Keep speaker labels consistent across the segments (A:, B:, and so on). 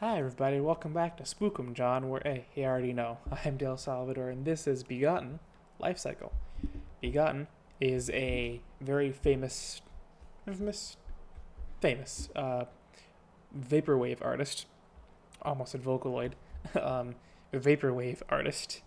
A: Hi, everybody. Welcome back to Spookum John, where, hey, you already know, I'm Dale Salvador, and this is Begotten Life Cycle. Begotten is a very famous, famous vaporwave artist, almost a Vocaloid, um, vaporwave artist,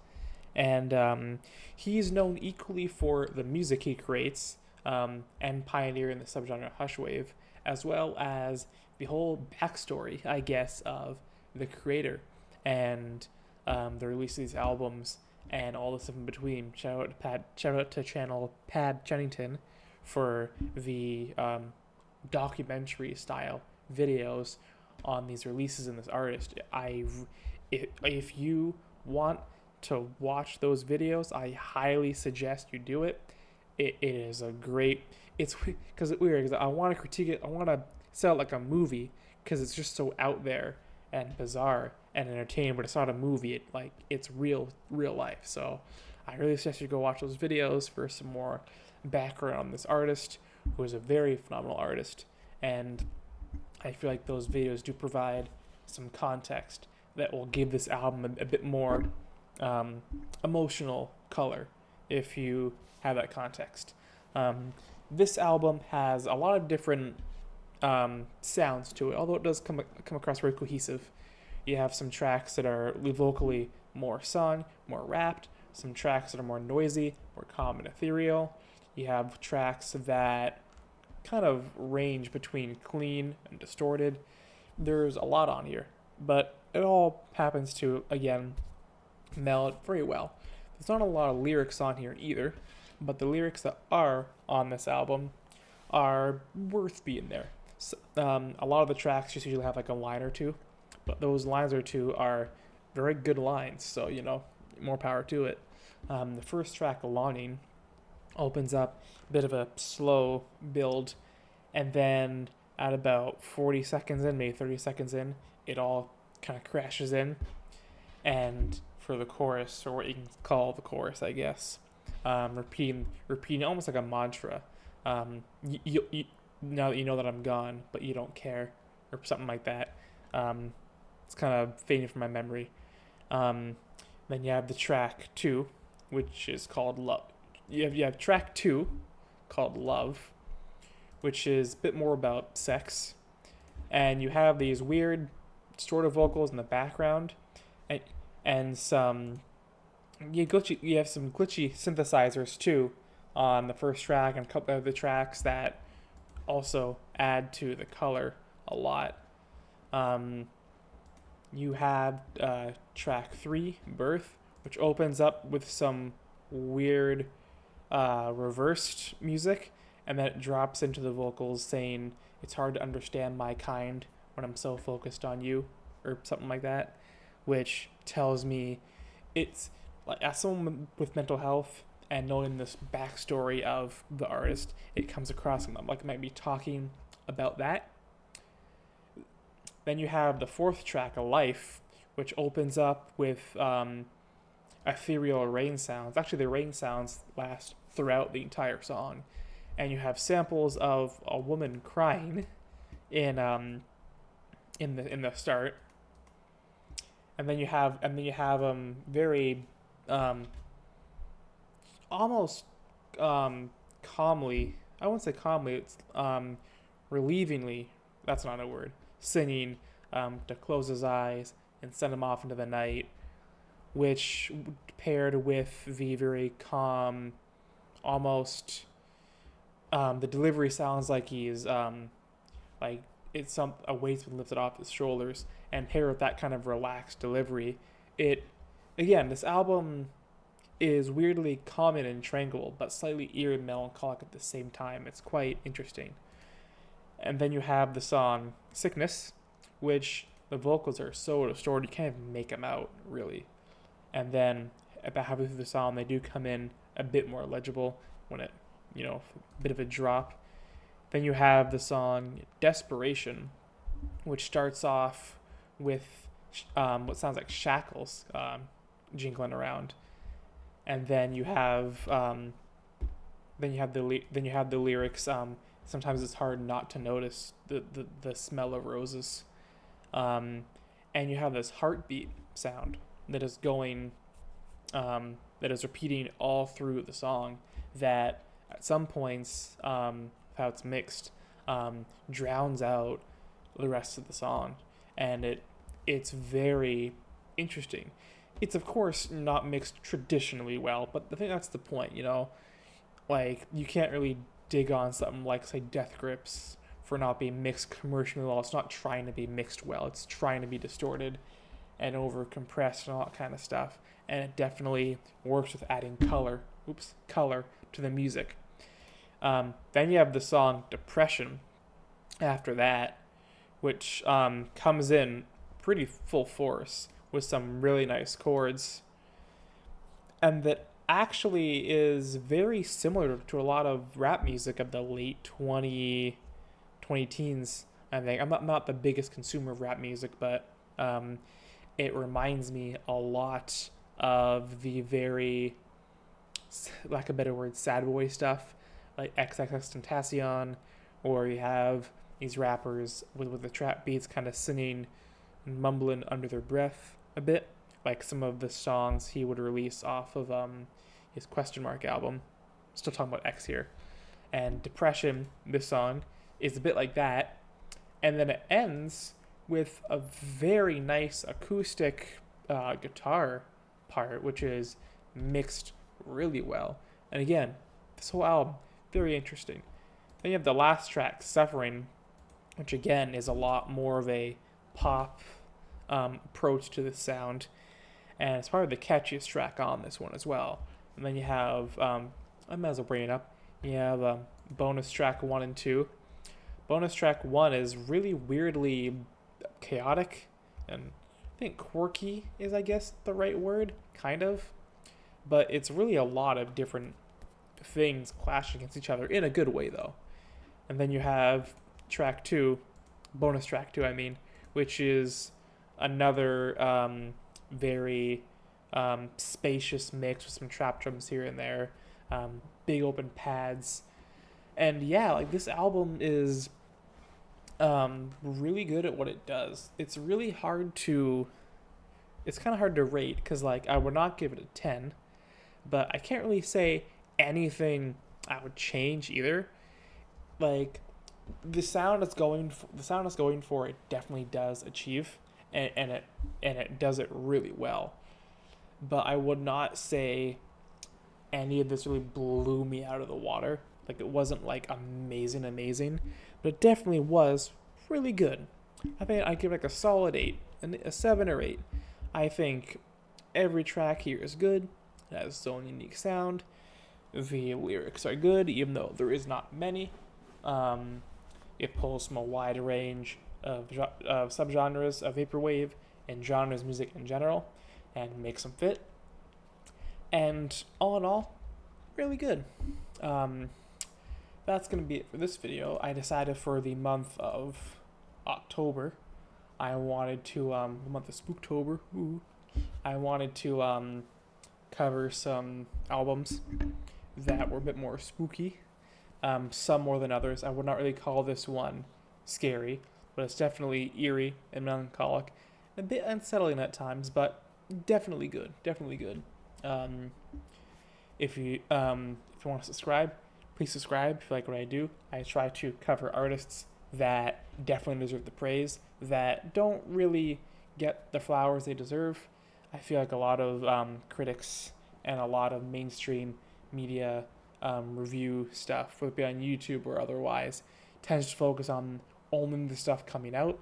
A: and he's known equally for the music he creates and pioneering the subgenre hushwave, as well as the whole backstory, I guess, of the creator and the release of these albums and all the stuff in between. Shout out to channel Pad Jennington for the documentary style videos on these releases and this artist. If you want to watch those videos, I highly suggest you do it. It is a great. It's because it's weird because I want to critique it. I want to sell it like a movie because it's just so out there and bizarre and entertaining. But it's not a movie. It's real life. So I really suggest you go watch those videos for some more background on this artist, who is a very phenomenal artist. And I feel like those videos do provide some context that will give this album a bit more emotional color if you have that context. This album has a lot of different sounds to it, although it does come across very cohesive. You have some tracks that are vocally more sung, more rapped, some tracks that are more noisy, more calm and ethereal. You have tracks that kind of range between clean and distorted. There's a lot on here, but it all happens to, again, meld very well. There's not a lot of lyrics on here either, but the lyrics that are on this album are worth being there. So, a lot of the tracks just usually have like a line or two, but those lines or two are very good lines, so more power to it. The first track, Longing, opens up a bit of a slow build, and then at about 40 seconds in, maybe 30 seconds in, it all kind of crashes in. And for the chorus, or what you can call the chorus, I guess, repeating almost like a mantra. Now that you know that I'm gone, but you don't care, or something like that. It's kind of fading from my memory. Then you have the track 2, which is called Love. You have track 2 called Love, which is a bit more about sex, and you have these weird sort of vocals in the background, and some you have some glitchy synthesizers too on the first track, and a couple of the tracks that also add to the color a lot. You have track 3, Birth, which opens up with some weird reversed music, and then it drops into the vocals saying, "It's hard to understand my kind when I'm so focused on you," or something like that, which tells me it's like, as someone with mental health and knowing this backstory of the artist, it comes across like it might be talking about that. Then you have the fourth track, A Life, which opens up with ethereal rain sounds. Actually, the rain sounds last throughout the entire song, and you have samples of a woman crying in the start, and then you have very almost calmly. I won't say calmly. It's relievingly. That's not a word. Singing to close his eyes and send him off into the night, which paired with the very calm, almost the delivery sounds like he's like it's a weight's been lifted off his shoulders, and paired with that kind of relaxed delivery, this album is weirdly calming and tranquil, but slightly eerie and melancholic at the same time. It's quite interesting. And then you have the song Sickness, which the vocals are so distorted you can't even make them out, really. And then about halfway through the song, they do come in a bit more legible when a bit of a drop. Then you have the song Desperation, which starts off with what sounds like shackles jingling around. And then you have the lyrics. Sometimes it's hard not to notice the smell of roses, and you have this heartbeat sound that is going, that is repeating all through the song, that at some points, how it's mixed, drowns out the rest of the song, and it's very interesting. It's of course not mixed traditionally well, but I think that's the point, like you can't really dig on something like, say, Death Grips for not being mixed commercially well. It's not trying to be mixed well, it's trying to be distorted and over compressed and all that kind of stuff, and it definitely works with adding color to the music. Then you have the song Depression after that, which comes in pretty full force with some really nice chords, and that actually is very similar to a lot of rap music of the late 20 teens. I think I'm not the biggest consumer of rap music, but it reminds me a lot of the very, lack of a better word, sad boy stuff, like XXXTentacion, or you have these rappers with the trap beats kind of singing and mumbling under their breath a bit, like some of the songs he would release off of his Question Mark album. Still talking about X here. And Depression, this song, is a bit like that. And then it ends with a very nice acoustic guitar part, which is mixed really well. And again, this whole album, very interesting. Then you have the last track, Suffering, which again is a lot more of a pop approach to the sound, and it's probably the catchiest track on this one as well. And then you have, I might as well bring it up, you have bonus track 1 and 2. Bonus track 1 is really weirdly chaotic, and I think quirky is, I guess, the right word, kind of. But it's really a lot of different things clashing against each other, in a good way, though. And then you have track 2, bonus track 2, I mean, which is another very spacious mix with some trap drums here and there, big open pads. And yeah, like this album is really good at what it does. It's really hard to, it's kind of hard to rate, because like I would not give it a 10, but I can't really say anything I would change either. Like the sound it's going for, it definitely does achieve, and it does it really well. But I would not say any of this really blew me out of the water. Like it wasn't like amazing, but it definitely was really good. I think I'd give it like a solid 8, a 7 or 8. I think every track here is good. It has its own unique sound. The lyrics are good, even though there is not many. It pulls from a wide range of subgenres of vaporwave and genres music in general, and makes them fit. And all in all, really good. That's going to be it for this video. I decided for the month of October, I wanted to, the month of Spooktober, I wanted to cover some albums that were a bit more spooky, some more than others. I would not really call this one scary, but it's definitely eerie and melancholic, a bit unsettling at times, but definitely good. If you want to subscribe, please subscribe if you like what I do. I try to cover artists that definitely deserve the praise, that don't really get the flowers they deserve. I feel like a lot of critics and a lot of mainstream media review stuff, whether it be on YouTube or otherwise, tends to focus on only the stuff coming out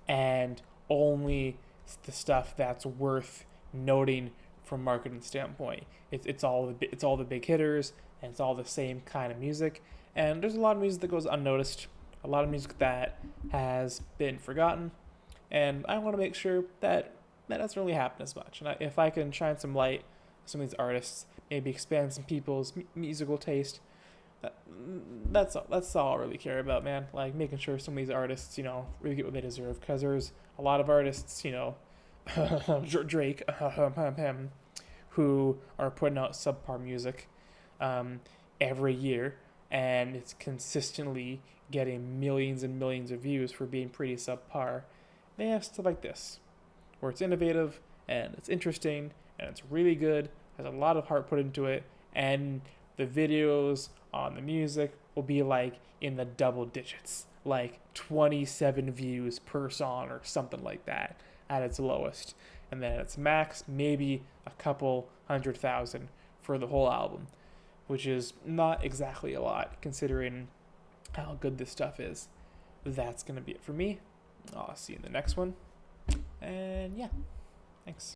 A: and only the stuff that's worth noting from marketing standpoint. It's all the big hitters, and it's all the same kind of music. And there's a lot of music that goes unnoticed, a lot of music that has been forgotten, and I want to make sure that doesn't really happen as much. And if I can shine some light on some of these artists, maybe expand some people's musical taste, that's all I really care about, man. Like making sure some of these artists, really get what they deserve, because there's a lot of artists, Drake, who are putting out subpar music every year, and it's consistently getting millions and millions of views for being pretty subpar. they have stuff like this, where it's innovative and it's interesting and it's really good, has a lot of heart put into it, and the videos on the music will be like in the double digits, like 27 views per song or something like that at its lowest. And then at its max, maybe a couple 100,000 for the whole album, which is not exactly a lot considering how good this stuff is. That's going to be it for me. I'll see you in the next one. And yeah, thanks.